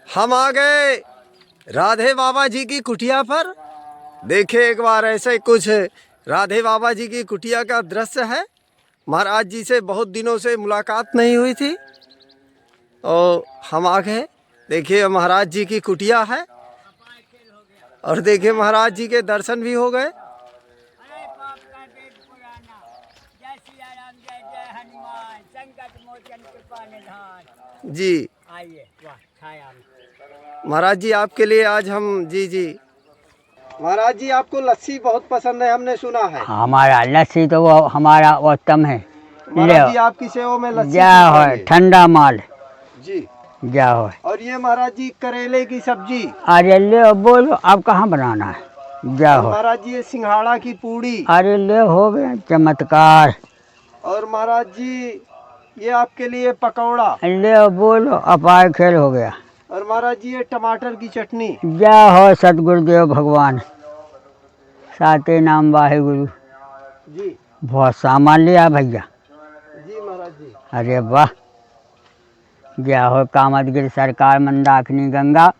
हम आ गए राधे बाबा जी की कुटिया पर। देखे एक बार ऐसे कुछ राधे बाबा जी की कुटिया का दृश्य है। महाराज जी से बहुत दिनों से मुलाकात नहीं हुई थी और हम आ गए। देखिए महाराज जी की कुटिया है और देखिए महाराज जी के दर्शन भी हो गए। जी आइए महाराज जी आपके लिए आज हम जी महाराज जी आपको लस्सी बहुत पसंद है, हमने सुना है। हमारा लस्सी तो वो हमारा उत्तम है। महाराज जी आपकी सेवा में लस्सी जा हो ठंडा माल जी जा हो। और ये महाराज जी करेले की सब्जी। अरे ले बोलो अब कहाँ बनाना है जा हो। महाराज जी ये सिंघाड़ा की पूड़ी। अरे ले हो गया चमत्कार। और महाराज जी ये आपके लिए पकौड़ा। ले बोलो अपार खेल हो गया। और महाराज जी ये टमाटर की चटनी। जा हो सतगुरुदेव भगवान साते नाम वाहे गुरु जी बहुत सामान लिया भैया। जी महाराज जी। अरे वाह जय हो कामतगिरी सरकार मंदाकिनी गंगा।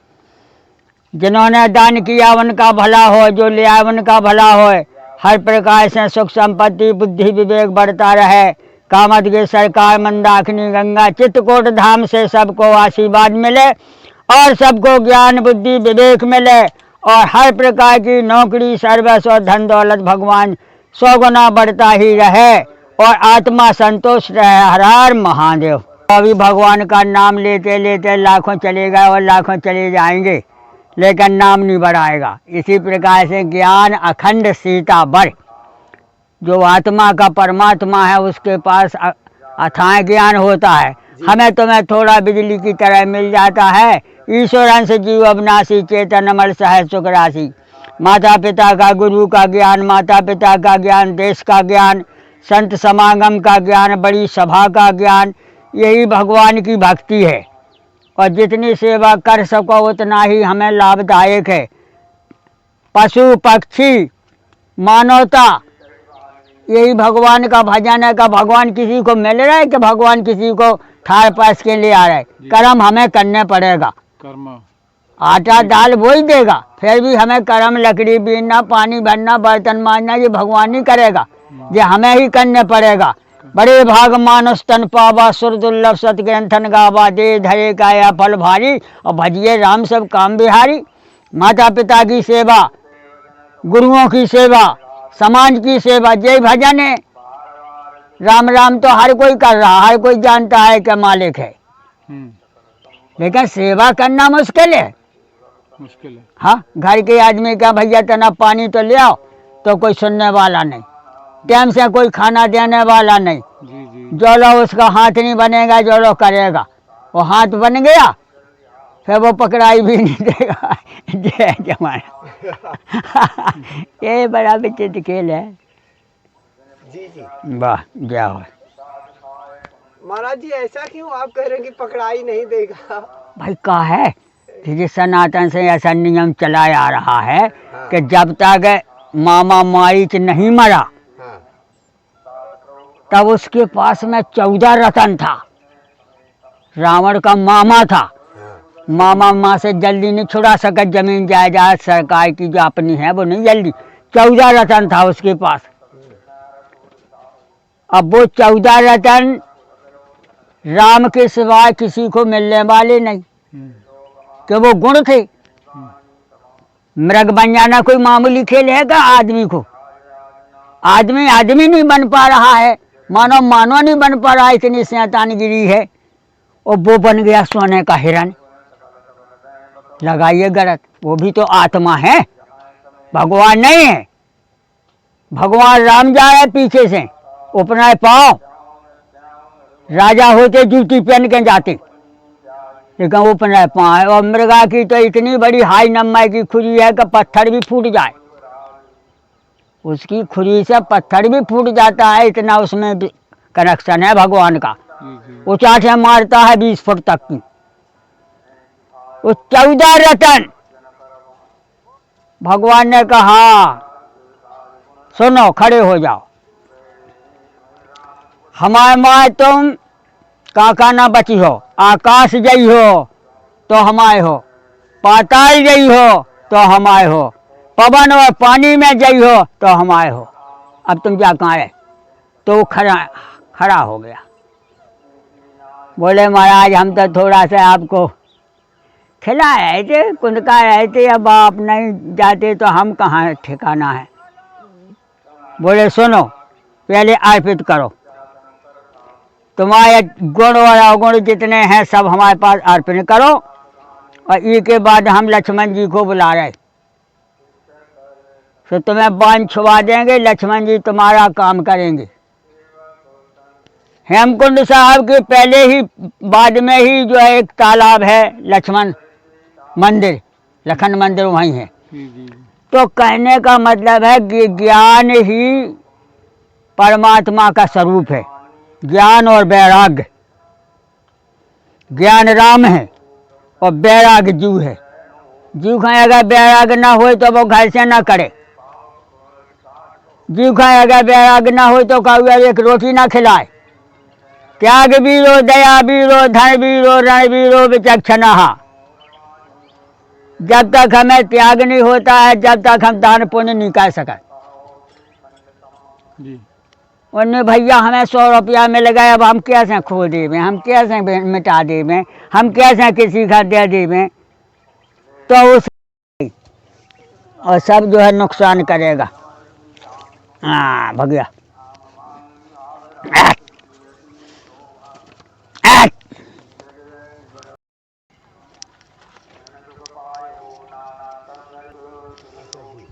जिन्होंने दान किया उनका भला हो, जो लिया उनका भला हो। हर प्रकार से सुख संपत्ति बुद्धि विवेक बढ़ता रहे। कामतगिरी सरकार मंदाकिनी गंगा चित्रकूट धाम से सबको आशीर्वाद मिले और सबको ज्ञान बुद्धि विवेक मिले और हर प्रकार की नौकरी सर्विस और धन दौलत भगवान 100 गुना बढ़ता ही रहे और आत्मा संतोष रहे। हर हर महादेव। अभी भगवान का नाम लेते लेते लाखों चले गए और लाखों चले जाएंगे लेकिन नाम नहीं बढ़ाएगा। इसी प्रकार से ज्ञान अखंड सीता बढ़। जो आत्मा का परमात्मा है उसके पास अथाह ज्ञान होता है। हमें तुम्हें थोड़ा बिजली की तरह मिल जाता है। ईश्वर अंश जीव अविनाशी चेतन अमर सहज सुख राशि। माता पिता का गुरु का ज्ञान, माता पिता का ज्ञान, देश का ज्ञान, संत समागम का ज्ञान, बड़ी सभा का ज्ञान, यही भगवान की भक्ति है। और जितनी सेवा कर सको उतना ही हमें लाभदायक है। पशु पक्षी मानवता यही भगवान का भजन है। का भगवान किसी को मिल रहा है कि भगवान किसी को ठार पास के लिए आ रहा है। कर्म हमें करने पड़ेगा। कर्म आटा दाल वो ही देगा, फिर भी हमें कर्म लकड़ी बीनना पानी भरना बर्तन मांजना ये भगवान ही करेगा। ये हमें ही करने पड़ेगा। बड़े भाग मानुष तन पावा सुर दुर्लभ सत ग्रंथन गावा। दे धरे काया फल भारी और भजिए राम सब काम बिहारी। माता पिता की सेवा, गुरुओं की सेवा, समाज की सेवा, जय भजन है। राम राम तो हर कोई कर रहा, हर कोई जानता है कि मालिक है, लेकिन सेवा करना मुश्किल है। हाँ घर के आदमी का भैया तना पानी तो ले आओ तो कोई सुनने वाला नहीं, टाइम से कोई खाना देने वाला नहीं। जो लो उसका हाथ नहीं बनेगा, जो लो करेगा वो हाथ बन गया फिर वो पकड़ाई भी नहीं देगा। जय जमाना। ये बड़ा विचित्र खेल है। जी वाह जय हो। महाराज जी ऐसा क्यों आप कह रहे हैं कि पकड़ाई नहीं देगा? भाई का है कि सनातन से ऐसा नियम चलाया आ रहा है कि जब तक मामा मारीच नहीं मरा तब उसके पास में 14 रतन था। रावण का मामा था। मामा माँ से जल्दी नहीं छुड़ा सका। जमीन जायदाद सरकार की जो अपनी है वो नहीं जल्दी। 14 रतन था उसके पास। अब वो 14 रतन राम के सिवाय किसी को मिलने वाले नहीं कि वो गुण थे। मृग बन जाना कोई मामूली खेल है क्या आदमी को? आदमी नहीं बन पा रहा है, मानव नहीं बन पा रहा है, इतनी शैतानगिरी है। और वो बन गया सोने का हिरण। लगाइए गलत, वो भी तो आत्मा है, भगवान नहीं है। भगवान राम जा रहे पीछे से, उपनाए पाओ राजा होते जूती पहन के जाते, लेकिन उपनाए पाए। और मृगा की तो इतनी बड़ी हाई नम्बर की खुरी है कि पत्थर भी फूट जाए। उसकी खुरी से पत्थर भी फूट जाता है, इतना उसमें कनेक्शन है भगवान का। वो चाटे मारता है 20 फुट तक की। वो 14 रतन भगवान ने कहा सुनो खड़े हो जाओ। हमारे माँ तुम काका ना बची हो, आकाश जई हो, तो हम आए हो, पाताल गई हो तो हम आए हो, पवन और पानी में गई हो तो हम आए हो, अब तुम क्या कहाँ है? तो वो खड़ा हो गया। बोले महाराज हम तो थोड़ा सा आपको खिला रहे थे, कुंदका रहे थे, अब आप नहीं जाते तो हम कहाँ ठिकाना है। बोले सुनो, पहले अर्पित करो, तुम्हारे गुण और अवगुण जितने हैं सब हमारे पास अर्पण करो, और ई के बाद हम लक्ष्मण जी को बुला रहे, तो तुम्हें बांध छुआ देंगे, लक्ष्मण जी तुम्हारा काम करेंगे। हेमकुंड साहब के पहले ही बाद में ही जो है एक तालाब है, लक्ष्मण मंदिर, लखन मंदिर वहीं है। तो कहने का मतलब है कि ज्ञान ही परमात्मा का स्वरूप है, ज्ञान और वैराग्य। ज्ञान राम है और वैराग्य जीव है। जीव का अगर वैराग्य ना हो तो वो घर से ना करे, जीव का अगर वैराग्य ना हो तो कौआ एक रोटी ना खिलाए। त्याग वीरो दया वीरो धन वीरो रण वीरो विचक्षणा। जब तक हमें त्याग नहीं होता है, जब तक हम दान पुण्य नहीं कर सके। उन्हें भैया हमें 100 रुपया मिल गए, अब हम कैसे खो देवें, हम कैसे मिटा देवें, हम कैसे किसी का दे देवें, तो उस और सब जो है नुकसान करेगा। हाँ भगया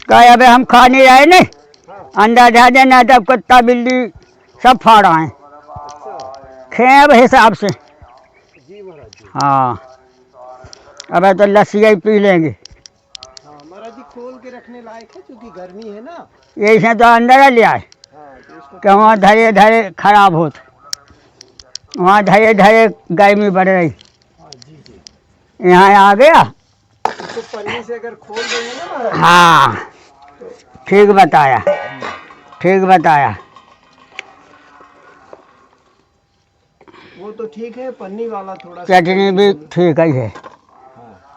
कहे अबे हम खा नहीं रहे नहीं, अंदर जा देना, तब कुत्ता बिल्ली सब फाड़ा है, खेब हिसाब से। हाँ अबे तो लस्सी ही पी लेंगे। हाँ महाराज जी खोल के रखने लायक है क्योंकि गर्मी है ना। ऐसे तो अंदर ले आए कि वहाँ धरे धरे खराब होत, वहाँ धरे धरे गर्मी बढ़ रही, यहाँ आ गया तो पन्नी से अगर खोल देंगे ना महाराज। हाँ ठीक बताया, ठीक बताया। वो तो ठीक है, पन्नी वाला थोड़ा चटनी भी ठीक ही है।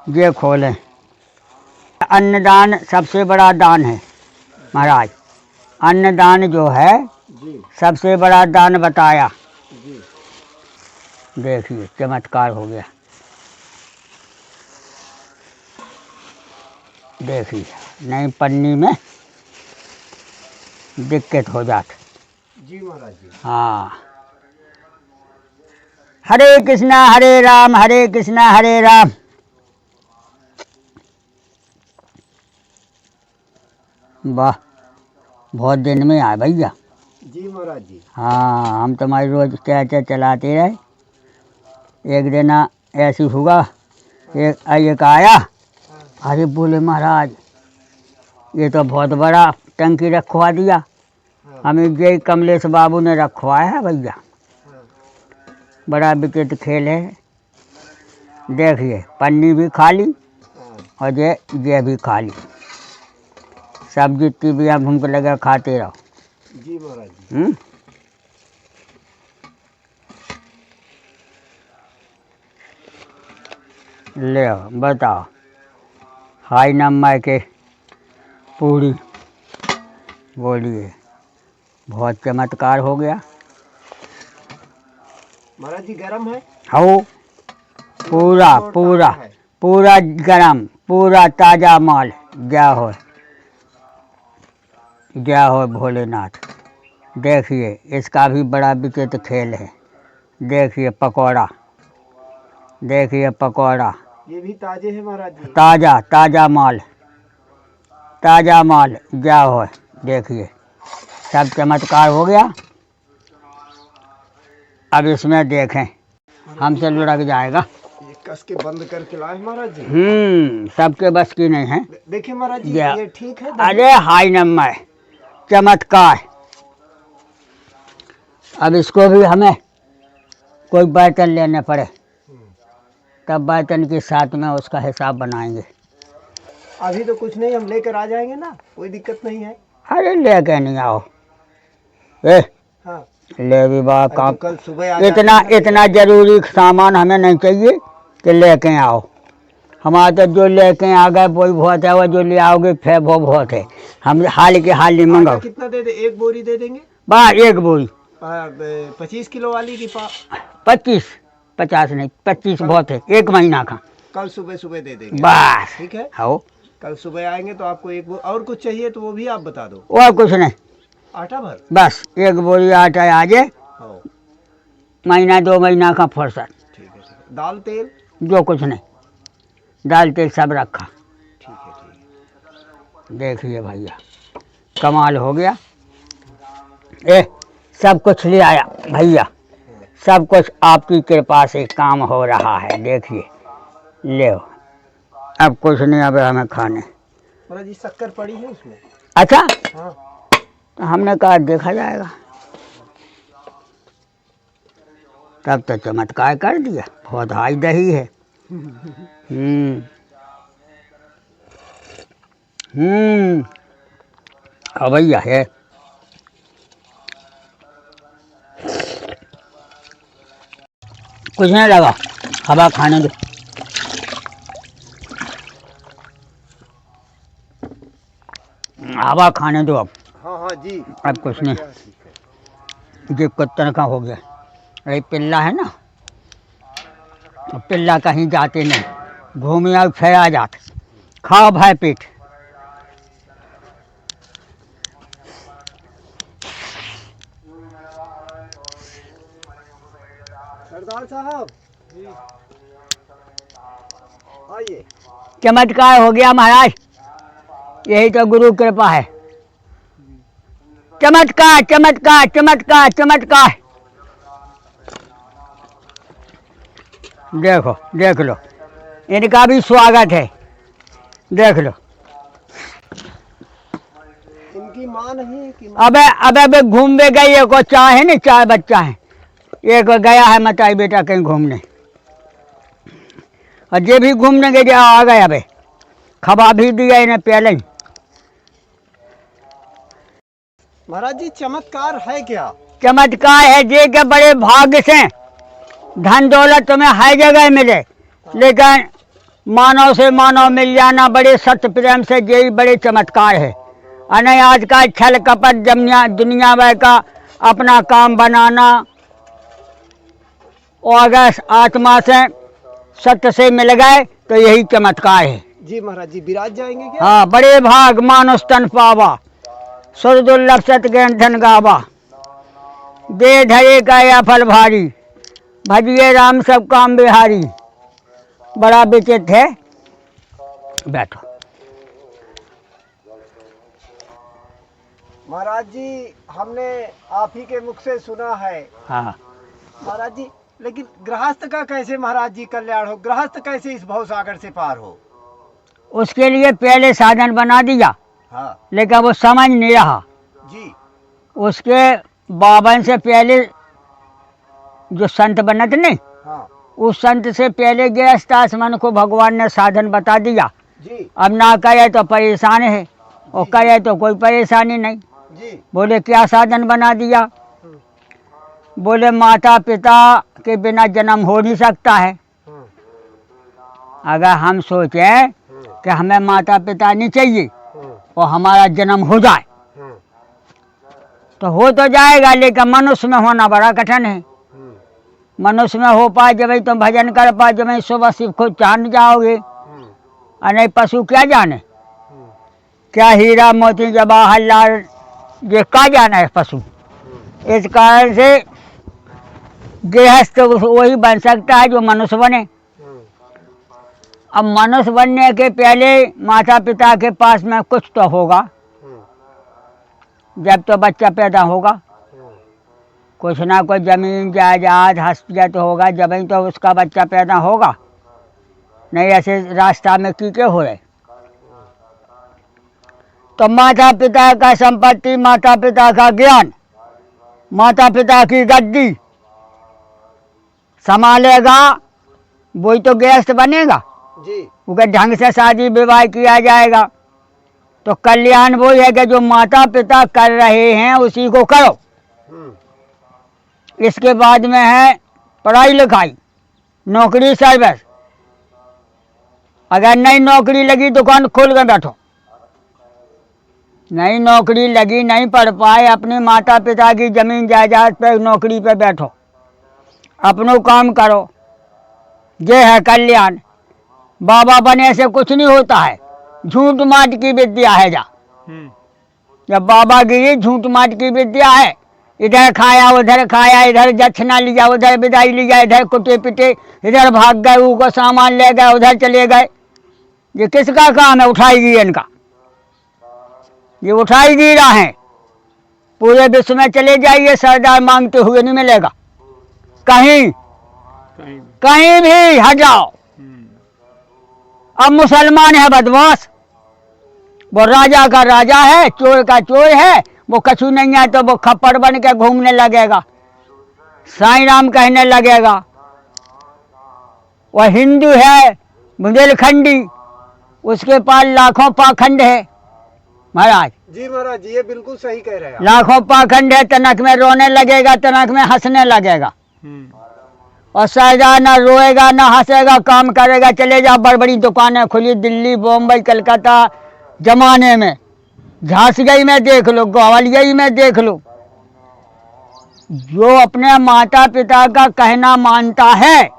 ये खोलें, अन्नदान सबसे बड़ा दान है महाराज। अन्नदान जो है जी सबसे बड़ा दान बताया। जी देखिए चमत्कार हो गया, देखिए नहीं पन्नी में दिक्कत हो जाती। जी महाराज जी। हाँ हरे कृष्णा हरे कृष्णा हरे राम। वाह बहुत दिन में आए भैया। जी महाराज जी। हाँ हम तुम्हारी रोज क्या चलाते रहे, एक दिन ऐसी हुआ, एक आया, अरे बोले महाराज ये तो बहुत बड़ा टंकी रखवा दिया, हमें ये कमलेश बाबू ने रखवाया है भैया, बड़ा विचित्र खेल है। देखिए पन्नी भी खाली और ये भी खाली, सब जितनी भी आप हमको लगा खाते रहो। जी महाराज जी। ले बताओ, हाय नम्मा के पूरी बोलिए, बहुत चमत्कार हो गया। महाराज जी गरम है? हो पूरा पूरा पूरा गरम, पूरा ताज़ा माल। जय हो भोलेनाथ। देखिए इसका भी बड़ा विचित्र खेल है। देखिए पकौड़ा, देखिए पकौड़ा, ये भी ताजे हैं महाराज जी। ताज़ा ताज़ा माल, ताज़ा माल। जय हो। देखिए सब चमत्कार हो गया। अब इसमें देखें हमसे लुढ़क जाएगा। ये कस के बंद करके लाए महाराज जी। सबके बस की नहीं है। देखिए महाराज जी ये ठीक है। अरे हाय नम्मा चमत्कार। अब इसको भी हमें कोई बर्तन लेने पड़े, तब बर्तन के साथ में उसका हिसाब बनाएंगे। अभी तो कुछ नहीं, हम लेकर आ जाएंगे ना, कोई दिक्कत नहीं है। अरे लेके नहीं आओ। हाँ ले भी बात तो कल सुबह आ इतना जरूरी सामान हमें नहीं चाहिए कि लेके आओ। हमारा तो जो लेके आ गए वही बहुत है, वो जो ले आओगे फिर वो बहुत है। हम हाल के हाल नहीं आटा मंगाओ। कितना दे दे? एक बोरी दे देंगे? बस एक बोरी 25 किलो वाली की 25, 50 नहीं 25 बहुत है, एक महीना का। कल सुबह सुबह दे देंगे। बस ठीक है, हो। कल सुबह आएंगे तो आपको एक और कुछ चाहिए तो वो भी आप बता दो। और कुछ नहीं, आटा भर। बस एक बोरी आटा आ जाए, हाँ महीना 2 महीना का फुर्सत। ठीक है। दाल तेल? जो कुछ नहीं, दाल तेल सब रखा। ठीक है। देखिए भैया कमाल हो गया। सब कुछ ले आया भैया, सब कुछ आपकी कृपा से काम हो रहा है। देखिए ले, अब कुछ नहीं, अब हमें खाने। महाराज जी शक्कर पड़ी है उसमें? अच्छा, हाँ। तो हमने कहा देखा जाएगा, तब तो चमत्कार कर दिया। बहुत हाई दही है। हाँ भैया है। कुछ नहीं लगा, हवा खाने दो। हवा खाने दो अब। हाँ हाँ जी। अब कुछ नहीं, ठीक है। ये कुत्तन का हो गया। अरे पिल्ला है ना, पिल्ला कहीं जाते नहीं, घूमे और फिर आ जाते। खाओ भाई पेट। सरदार साहब आइए। चमत्कार हो गया महाराज, यही तो गुरु कृपा है। चमत्कार चमत्कार चमत्कार चमत्कार। देखो देख लो, इनका भी स्वागत है, देख लो। इनकी माँ नहीं है कि? अबे अबे घूम में गई, एक और चाय है ना, चाय बच्चा है, एक गया है मताई बेटा कहीं घूमने, और ये भी घूमने के आ गए। अबे खबा भी दिया इन्हें पहले ही। महाराज जी चमत्कार है क्या? चमत्कार है जे के बड़े भाग्य से धन दौलत तुम्हें हर जगह मिले, लेकिन मानव से मानव मिल जाना बड़े सत्य प्रेम से, यही बड़े चमत्कार है। अने आज का छल कपट दुनिया भर का अपना काम बनाना, और अगर आत्मा से सत्य से मिल गए तो यही चमत्कार है। जी महाराज जी विराज जाएंगे क्या? हाँ, बड़े भाग मानुष तन पावा, सुर दुर्लभ सत ज्ञान धन गावा, दे धरे का या फल भारी, भजिए राम सब काम बिहारी। बड़ा विचित्र है। बैठो। महाराज जी हमने आप ही के मुख से सुना है। हाँ महाराज जी लेकिन गृहस्थ का कैसे महाराज जी कल्याण हो? गृहस्थ कैसे इस भव सागर से पार हो? उसके लिए पहले साधन बना दिया। हाँ लेकिन वो समझ नहीं रहा जी। उसके बावन से पहले जो संत बनत नहीं, हाँ उस संत से पहले गृहस्थ आश्रम को भगवान ने साधन बता दिया। जी अब ना करे तो परेशान है, और करे तो कोई परेशानी नहीं। जी। बोले क्या साधन बना दिया? बोले माता पिता के बिना जन्म हो नहीं सकता है। अगर हम सोचें कि हमें माता पिता नहीं चाहिए और हमारा जन्म हो जाए तो हो तो जाएगा, लेकिन मनुष्य में होना बड़ा कठिन है। मनुष्य में हो पाए जब तुम भजन कर पाए, जब सुबह शिव को जान जाओगे, और नहीं पशु क्या जाने, क्या हीरा मोती जवाहर लाल ये क्या जाना है पशु। इस कारण से गृहस्थ वही बन सकता है जो मनुष्य बने। अब मनुष्य बनने के पहले माता पिता के पास में कुछ तो होगा, जब तो बच्चा पैदा होगा कुछ ना कुछ जमीन जायदाद हस्तियत होगा, जब ही तो उसका बच्चा पैदा होगा। नहीं ऐसे रास्ता में कीके हो रहे। तो माता पिता का संपत्ति, माता पिता का ज्ञान, माता पिता की गद्दी संभालेगा वही तो गृहस्थ बनेगा जी। उनके ढंग से शादी विवाह किया जाएगा। तो कल्याण वो है कि जो माता पिता कर रहे हैं उसी को करो। इसके बाद में है पढ़ाई लिखाई, नौकरी सर्विस, अगर नई नौकरी लगी दुकान खोल के बैठो, नई नौकरी लगी नहीं पढ़ पाए अपने माता पिता की जमीन जायदाद पे नौकरी पे बैठो, अपनों काम करो, ये है कल्याण। बाबा बने से कुछ नहीं होता है, झूठ माट की विद्या है जा। जब बाबा गिरी झूठ माट की विद्या है, इधर खाया इधर दक्षिणा लिया, उधर विदाई लिया, इधर कुटे पिटे, इधर भाग गए, ऊको सामान ले गए, उधर चले गए। ये किसका काम है? उठाएगी इनका, ये उठाई गिरा है। पूरे विश्व में चले जाइए सरदार मांगते हुए नहीं मिलेगा, कहीं कहीं भी हट जाओ। अब मुसलमान है बदमाश, वो राजा का राजा है, चोर का चोर है, वो कछु नहीं है तो वो खप्पड़ बन के घूमने लगेगा, साईं राम कहने लगेगा। वह हिंदू है बुंदेलखंडी, उसके पास लाखों पाखंड है महाराज। जी महाराज जी, ये बिल्कुल सही कह रहे हैं। लाखों पाखंड है, तनक में रोने लगेगा, तनक में हंसने लगेगा। और सरदार ना रोएगा ना हंसेगा, काम करेगा। चले जाओ, बड़ी बड़ी दुकानें खुली दिल्ली बॉम्बई कलकत्ता जमाने में, झांसी में देख लो, ग्वालियर में देख लो। जो अपने माता पिता का कहना मानता है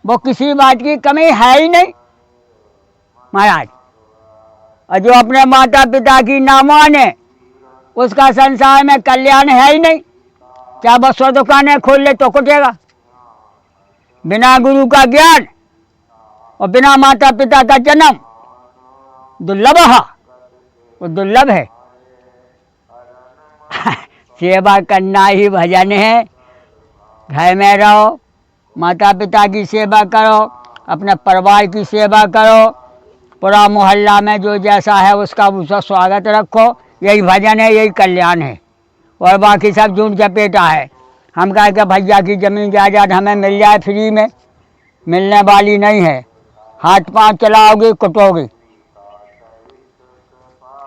वो किसी बात की कमी है ही नहीं महाराज। और जो अपने माता पिता की ना माने उसका संसार में कल्याण है ही नहीं। क्या बस 100 दुकानें खोल ले तो कुटेगा। बिना गुरु का ज्ञान और बिना माता पिता का जन्म दुर्लभ है, वो दुर्लभ है। सेवा करना ही भजन है। घर में रहो, माता पिता की सेवा करो, अपने परिवार की सेवा करो, पूरा मोहल्ला में जो जैसा है उसका स्वागत रखो। यही भजन है, यही कल्याण है। और बाकी सब झूठ झपेटा है। हम कहे कि भैया की ज़मीन जायदाद हमें मिल जाए फ्री में, मिलने वाली नहीं है। हाथ पांव चलाओगे कुटोगे,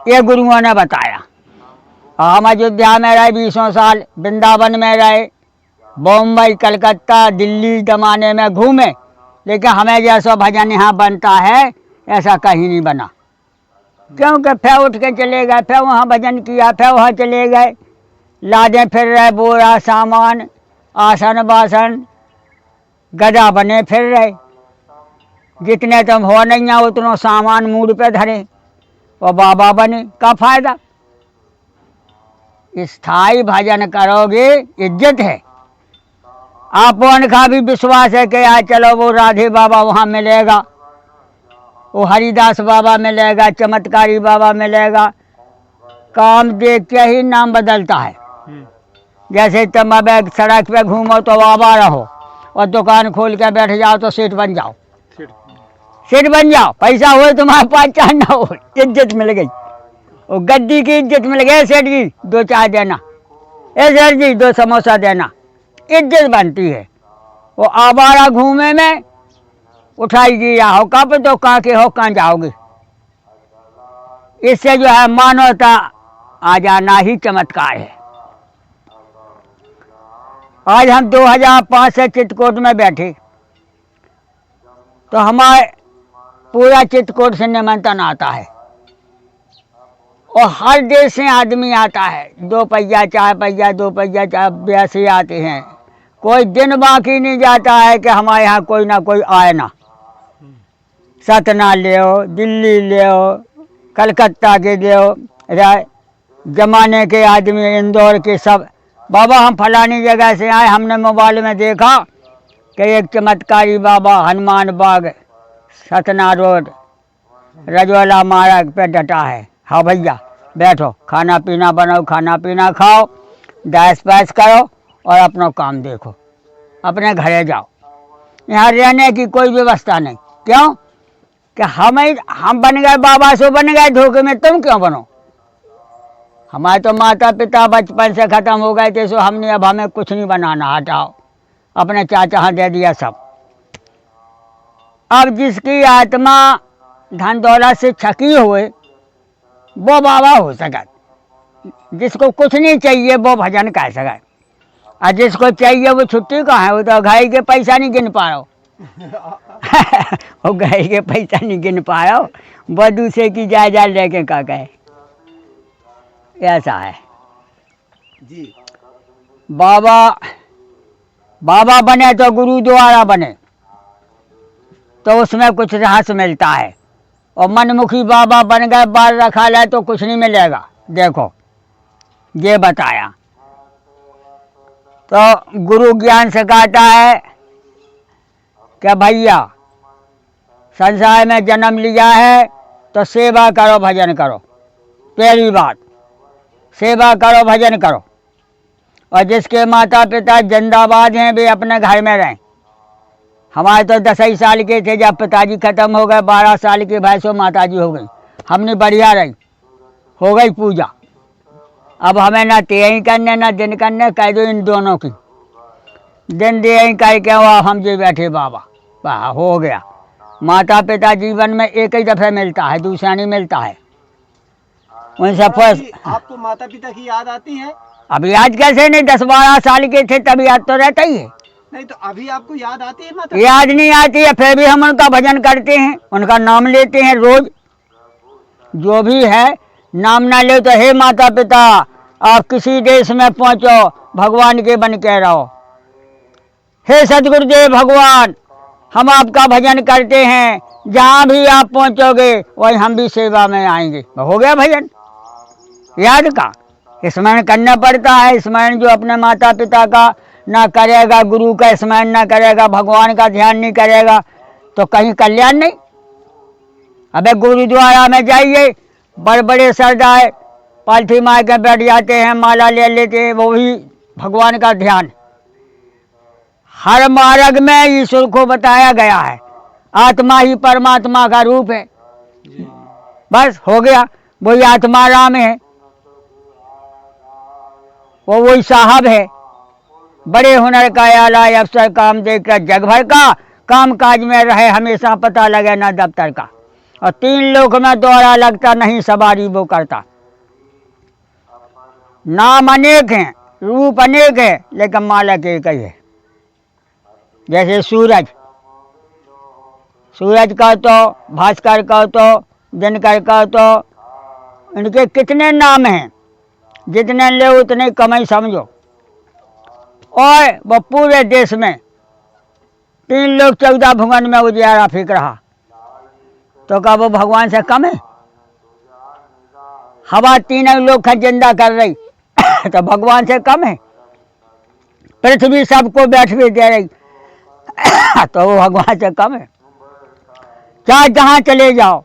ये गुरुओं ने बताया। हम अयोध्या में रहे 20 साल, वृंदावन में रहे, बॉम्बई कलकत्ता दिल्ली जमाने में घूमे, लेकिन हमें जैसा भजन यहाँ बनता है ऐसा कहीं नहीं बना। क्योंकि फिर उठ के चले गए, फिर वहाँ भजन किया, फिर वहाँ चले गए, लादे फिर रहे बोरा सामान, आसन बासन, गधा बने फिर रहे। जितने तुम हो नहीं है उतना सामान मूड पे धरे और बाबा बने, का फायदा। स्थाई भजन करोगे इज्जत है। आपन का भी विश्वास है कि यार चलो वो राधे बाबा वहाँ मिलेगा, वो हरिदास बाबा मिलेगा, चमत्कारी बाबा मिलेगा। काम देख के ही नाम बदलता है। जैसे तुम अब सड़क पे घूमो तो बाबा रहो, और दुकान खोल के बैठ जाओ तो सेठ बन जाओ, सेठ बन जाओ। पैसा हो तुम्हारे पास चाहे ना हो, इज्जत मिल गई। वो गद्दी की इज्जत मिल गई। सेठ जी 2 चाय देना, ए सेठ जी 2 समोसा देना, इज्जत बनती है। वो आवारा घूमे में उठाएगी या हो कब तो कहाँ के हो कहाँ जाओगे। इससे जो है मानवता आ जाना ही चमत्कार है। आज हम 2005 से चित्रकूट में बैठे तो हमारे पूरा चित्रकूट से निमंत्रण आता है और हर देश से आदमी आता है। 2 पहिया 4 पहिया 2 पहिया 4 वैसे आते हैं। कोई दिन बाकी नहीं जाता है कि हमारे यहाँ कोई ना कोई आए ना। सतना ले आओ, दिल्ली ले आओ, कलकत्ता के ले आओ, जमाने के आदमी इंदौर के सब, बाबा हम फलानी जगह से आए, हमने मोबाइल में देखा कि एक चमत्कारी बाबा हनुमान बाग सतना रोड रजवाला मार्ग पे डटा है। हाँ भैया बैठो, खाना पीना बनाओ, खाना पीना खाओ, डैश पैस करो और अपना काम देखो, अपने घरे जाओ। यहाँ रहने की कोई व्यवस्था नहीं। क्यों कि हम बन गए बाबा से बन गए धोखे में, तुम क्यों बनो। हमारे तो माता पिता बचपन से ख़त्म हो गए थे, सो हमने अब हमें कुछ नहीं बनाना, हटाओ। अपने चाचा हाँ दे दिया सब। अब जिसकी आत्मा धन दौलत से छकी हुए वो बाबा हो सका। जिसको कुछ नहीं चाहिए वो भजन कर सका, और जिसको चाहिए वो छुट्टी कहाँ है, वो तो घाई के पैसा नहीं गिन पा रहा हो। वो गए के पैसा नहीं गिन पाया, वो दूसरे की जायदाद लेके का गए। ऐसा है जी। बाबा। बाबा बने तो गुरुद्वारा बने तो उसमें कुछ रहस्य मिलता है, और मनमुखी बाबा बन गए बाल रखा ले तो कुछ नहीं मिलेगा। देखो ये बताया तो गुरु ज्ञान सिखाता है कि भैया संसार में जन्म लिया है तो सेवा करो भजन करो। पहली बात सेवा करो भजन करो, और जिसके माता पिता जिंदाबाद हैं वे अपने घर में रहें। हमारे तो 10 साल के थे जब पिताजी खत्म हो गए, 12 साल की भैंसों माताजी हो गई, हमने बढ़िया रही, हो गई पूजा। अब हमें ना तेई करने ना दिन करने, कह दो इन दोनों की। दिन दे कह के वो हम जी बैठे बाबा, वाह हो गया। माता पिता जीवन में एक ही दफ़े मिलता है, दूसरा नहीं मिलता है। उनसे फर्स्ट आपको माता पिता की याद आती है? अभी आज कैसे नहीं, 10-12 साल के थे तभी याद तो रहता ही है। नहीं तो अभी आपको याद आती है माता? याद नहीं आती है, फिर भी हम उनका भजन करते हैं, उनका नाम लेते हैं रोज। जो भी है नाम ना ले तो हे माता पिता आप किसी देश में पहुंचो, भगवान के बन के रहो। हे सदगुरुदेव भगवान हम आपका भजन करते हैं, जहाँ भी आप पहुंचोगे वहीं हम भी सेवा में आएंगे। हो गया भजन। याद का स्मरण करना पड़ता है। स्मरण जो अपने माता पिता का ना करेगा, गुरु का स्मरण ना करेगा, भगवान का ध्यान नहीं करेगा तो कहीं कल्याण नहीं। अबे गुरुद्वारा में जाइए, बड़े बड़े सरदार पालथी मार के बैठ जाते हैं, माला ले लेते हैं, वो भी भगवान का ध्यान। हर मार्ग में ईश्वर को बताया गया है, आत्मा ही परमात्मा का रूप है। बस हो गया, वही आत्मा राम है, वो वही साहब है। बड़े हुनर का आला अफसर काम देखकर जग भर का, काम काज में रहे हमेशा पता लगे ना दफ्तर का। और 3 लोक में दौरा लगता नहीं सवारी वो करता। नाम अनेक हैं, रूप अनेक है, लेकिन मालक एक ही है। जैसे सूरज, सूरज का तो, भास्कर का तो, दिनकर का तो, इनके कितने नाम हैं, जितने ले उतने कम ही समझो। और वो पूरे देश में 3 लोग 14 भुवन में उजियारा फेंक रहा तो क्या वो भगवान से कम है? हवा 3 लोग का जिंदा कर रही तो भगवान से कम है? पृथ्वी सबको बैठने दे रही तो वो भगवान से कम है? चाहे जहाँ चले जाओ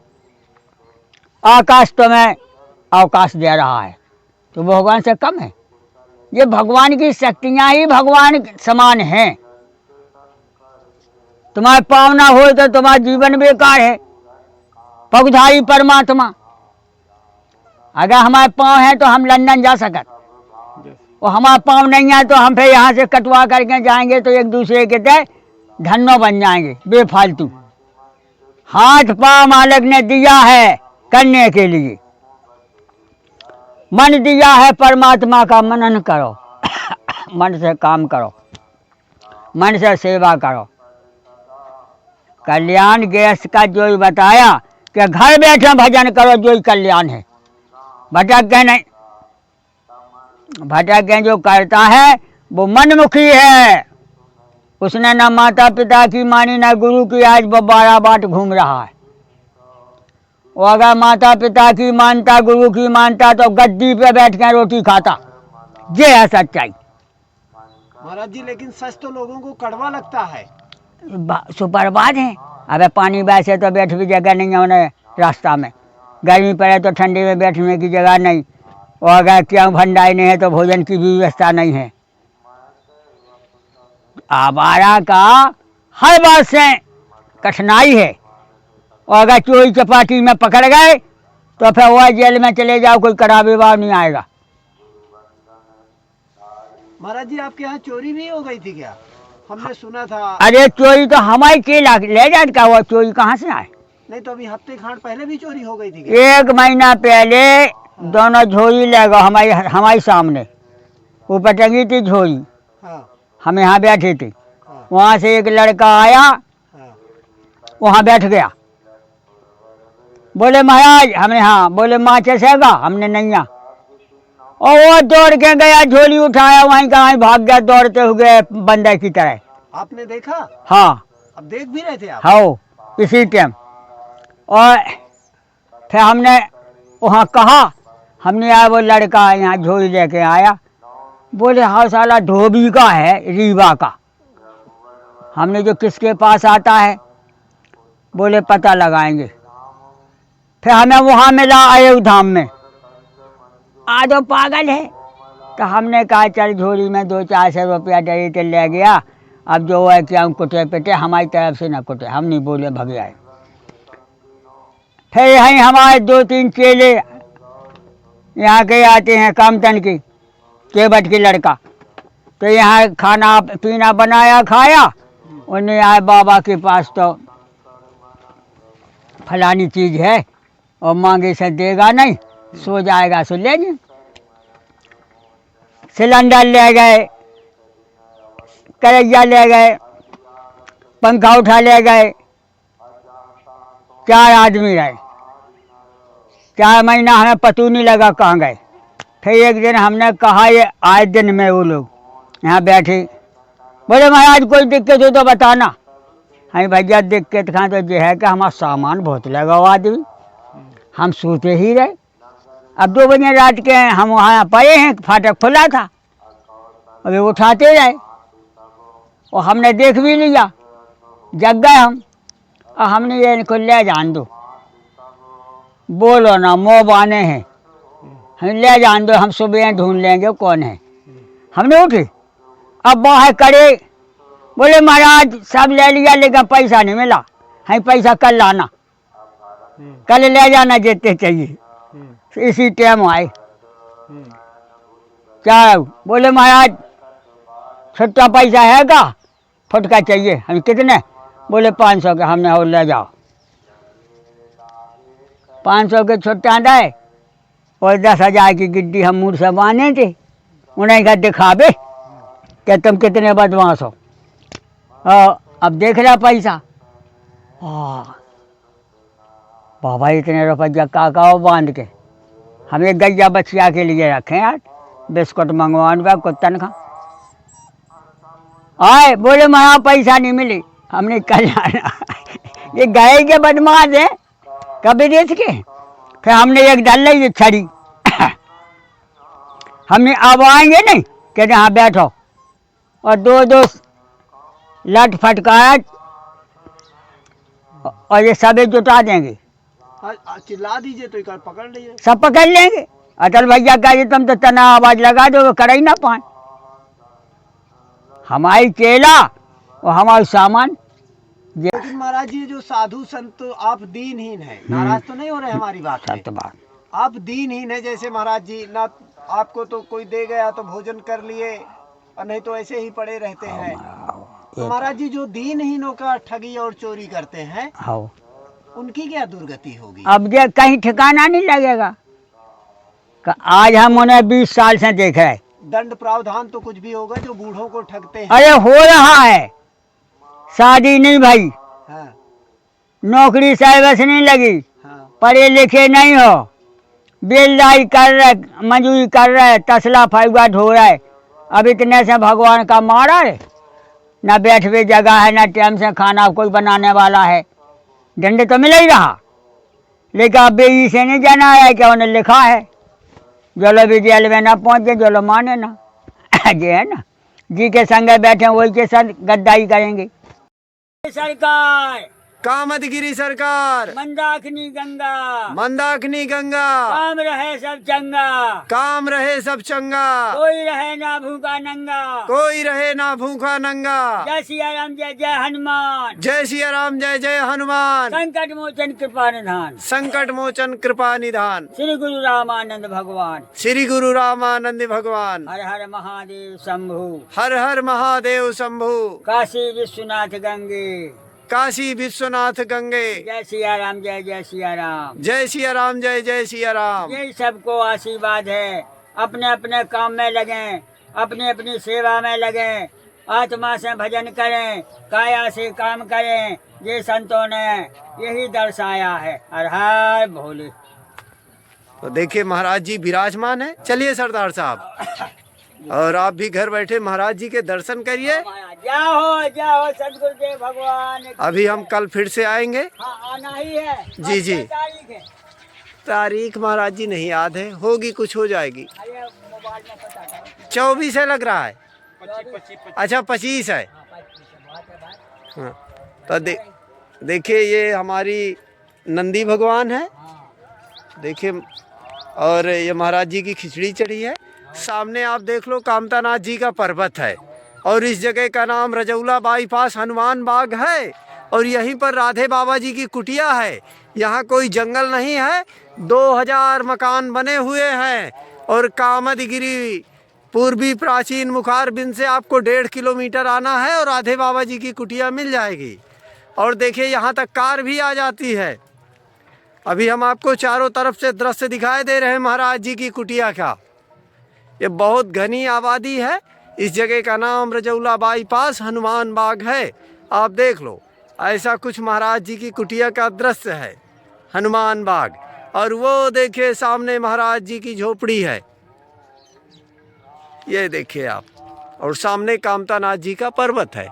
आकाश तुम्हें अवकाश दे रहा है तो वो भगवान से कम है? ये भगवान की शक्तियाँ ही भगवान समान हैं। तुम्हारे पाँव ना हो तो तुम्हारा जीवन बेकार है। पगधारी परमात्मा, अगर हमारे पाँव हैं तो हम लंदन जा सकते, और हमारे पाँव नहीं है तो हम फिर यहाँ से कटवा करके जाएंगे तो एक दूसरे के तय धन्नो बन जाएंगे बेफालतू। हाथ पाँव मालिक ने दिया है करने के लिए, मन दिया है परमात्मा का मनन करो मन से काम करो, मन से सेवा करो। कल्याण गैस का जो ही बताया कि घर बैठे भजन करो, जो ही कल्याण है। भटक के नहीं, भटक के जो करता है वो मनमुखी है। उसने ना माता पिता की मानी ना गुरु की, आज वो 12 बाट घूम रहा है। वो अगर माता पिता की मानता, गुरु की मानता तो गद्दी पे बैठ के रोटी खाता। ये है सच्चाई महाराज जी। लेकिन सच तो लोगों को कड़वा लगता है। सुपरबाज है। अबे पानी वैसे तो बैठ भी जगह नहीं है उन्हें, रास्ता में गर्मी पड़े तो ठंडी में बैठने की जगह नहीं, और अगर क्यों भंडारी नहीं है तो भोजन की भी व्यवस्था नहीं है। आवारा का हर बात से कठिनाई है, और अगर चोरी चपाटी में पकड़ गए तो फिर वह जेल में चले जाओ, कोई कड़ा विवाह नहीं आएगा। महाराज जी आपके यहाँ चोरी भी हो गई थी क्या? हमने सुना था। अरे चोरी तो हमारी केला ले जात का, वो चोरी कहाँ से आए? नहीं तो अभी हफ्ते खान पहले भी चोरी हो गई थी। 1 महीना पहले दोनों झोरी ले गए हमारे सामने, ऊपर टंगी थी झोरी। हाँ। हम यहाँ बैठे थे, हाँ। वहाँ से एक लड़का आया वहाँ बैठ गया। बोले महाराज, हमने हाँ। बोले माचिस हैगा? हमने नहीं आ। और वो दौड़ के गया, झोली उठाया, वहीं का वहीं भाग गया दौड़ते हुए बंदर की तरह। आपने देखा? हाँ अब देख भी रहे थे आप? हाँ, इसी टाइम। और फिर हमने वहाँ कहा, हमने आया, वो लड़का यहाँ झोली लेके आया। बोले हाँ साला धोबी का है, रीवा का। हमने जो किसके पास आता है? बोले पता लगाएंगे। फिर हमें वहाँ मिला अयोध्या में। आधो पागल है। तो हमने कहा चल झोली में 200-400 रुपया दे के ले गया। अब जो है कि हम कुटे पिटे, हमारी तरफ से न कुटे, हम नहीं बोले, भग आए। फिर यहीं हमारे 2-3 चेले यहाँ के आते हैं, कामतन की, केवट की लड़का। तो यहाँ खाना पीना बनाया, खाया। उन्हें आए बाबा के पास, तो फलानी चीज़ है और मांगे से देगा नहीं, सो जाएगा सो ले जाए। सिलेंडर ले गए, करेजा ले गए, पंखा उठा ले गए। 4 आदमी रहे। 4 महीना हमें पता नहीं लगा कहाँ गए। फिर एक दिन हमने कहा, ये आए दिन में वो लोग यहाँ बैठे। बोले महाराज कोई दिक्कत हो तो बताना। हाँ भैया दिक्कत कहाँ? तो ये है कि हमारा सामान बहुत लगा हुआ आदमी, हम सोते ही रहे। अब 2 बजे रात के हम वहाँ पड़े हैं, फाटक खुला था, अभी उठाते रहे और हमने देख भी लिया, जग गए हम। और हमने ये इनको ले जान दो, बोलो ना, मोह बाने हैं, हम ले जान दो, हम सुबह ढूंढ लेंगे कौन है। हमने उठे, अब बाहर करे। बोले महाराज सब ले लिया लेकिन पैसा नहीं मिला। है पैसा कल लाना, कल ले जाना जितने चाहिए। इसी टाइम आए। क्या? बोले महाराज छुट्टा पैसा है का? फुटका चाहिए। हम कितने? बोले 500 के। हमने और ले जाओ। 500 के छुट्टा दे और 10,000 की गिड्डी हम मुँह से बांधे थे। उन्हें का दिखावे कि तुम कितने बदमाश हो। अब देख रहा पैसा। बाबा इतने रुपया काका बांध के हमें गैया बछिया के लिए रखे यार, बिस्कुट मंगवाऊंगा कुत्तन का। आए बोले वहाँ पैसा नहीं मिली। हमने कल जाना। ये गए के बदमाश है, कभी देख के। फिर हमने एक डाल ली छड़ी। हमने अब आएंगे नहीं, कहते हाँ बैठो, और 2 लट फटकाया और ये सब जुटा देंगे। चिल्ला दीजिए तो एक पकड़ लीजिए, सब पकड़ लेंगे। अटल भैया कहिए तुम तो तना आवाज लगा दो, कर ही ना पाए। हमारी केला और हमारा सामान। लेकिन महाराज जी जो साधु संत, तो आप दीनहीन है, नाराज तो नहीं हो रहे हमारी बात से? सत्य बात। आप दीनहीन है, जैसे महाराज जी ना आपको तो कोई दे गया तो भोजन कर लिए, और नहीं तो ऐसे ही पड़े रहते हैं। तो महाराज जी जो दीनहीनों का ठगी और चोरी करते हैं, उनकी क्या दुर्गति होगी? अब ये कहीं ठिकाना नहीं लगेगा। आज हम उन्हें 20 साल से देख रहे। दंड प्रावधान तो कुछ भी होगा जो बूढ़ों को ठगते हैं। अरे हो रहा है, शादी नहीं भाई, हाँ। नौकरी सर्विस नहीं लगी, हाँ। पढ़े लिखे नहीं हो, बेलदाई कर रहे, मजदूरी कर रहे, तसला फैगा ढो रहे। अब इतने से भगवान का मारा है, ना बैठवे जगह है, ना टाइम से खाना कोई बनाने वाला है। दंड तो मिल ही रहा, लेकिन अब बेई से नहीं जाना है कि उन्हें लिखा है जो भी जेल में ना पहुँचे, जो माने ना। ये है ना, जी के संग बैठे वही के साथ गद्दारी करेंगे। सरकार कामदगिरी सरकार, मंदाकिनी गंगा, मंदाकिनी गंगा, काम रहे सब चंगा, काम रहे सब चंगा, कोई रहे ना भूखा नंगा, कोई रहे ना भूखा नंगा। जय सिया राम जय जय हनुमान, जय सिया राम जय जय हनुमान, संकट मोचन कृपा निधान, संकट मोचन कृपा निधान, श्री गुरु रामानंद भगवान, श्री गुरु रामानंद भगवान। हर हर महादेव शंभु, हर हर महादेव शंभु, काशी विश्वनाथ गंगे, काशी विश्वनाथ गंगे। जय सिया राम जय जय सिया राम, जय सिया राम जय जय सिया राम। यही सबको आशीर्वाद है। अपने अपने काम में लगें, अपनी अपनी सेवा में लगें, आत्मा से भजन करें, काया से काम करें, ये संतों ने यही दर्शाया है। हर हर भोले। तो देखिए महाराज जी विराजमान है। चलिए सरदार साहब, और आप भी घर बैठे महाराज जी के दर्शन करिए। जाओ सदगुरुदेव भगवान की। अभी हम कल फिर से आएंगे। हाँ, आना ही है। जी जी। तारीख है। तारीख महाराज जी नहीं याद है, होगी, कुछ हो जाएगी। अरे मोबाइल में पता करो। 24 है लग रहा है। 25। अच्छा 25 है। हाँ, 25 है, बात है बात। हाँ, तो देखिए ये हमारी नंदी भगवान है। हाँ। देखिए, और ये महाराज जी की खिचड़ी चढ़ी है। सामने आप देख लो कामतानाथ जी का पर्वत है, और इस जगह का नाम रजौला बाईपास हनुमान बाग है। और यहीं पर राधे बाबा जी की कुटिया है। यहाँ कोई जंगल नहीं है। 2000 मकान बने हुए हैं। और कामदगिरी पूर्वी प्राचीन मुखारबिंद से आपको 1.5 किलोमीटर आना है और राधे बाबा जी की कुटिया मिल जाएगी। और देखिए यहाँ तक कार भी आ जाती है। अभी हम आपको चारों तरफ से दृश्य दिखाई दे रहे हैं महाराज जी की कुटिया का। ये बहुत घनी आबादी है। इस जगह का नाम रजौला बाईपास हनुमान बाग है। आप देख लो, ऐसा कुछ महाराज जी की कुटिया का दृश्य है, हनुमान बाग। और वो देखिए सामने महाराज जी की झोपड़ी है, ये देखिए आप। और सामने कामतानाथ जी का पर्वत है।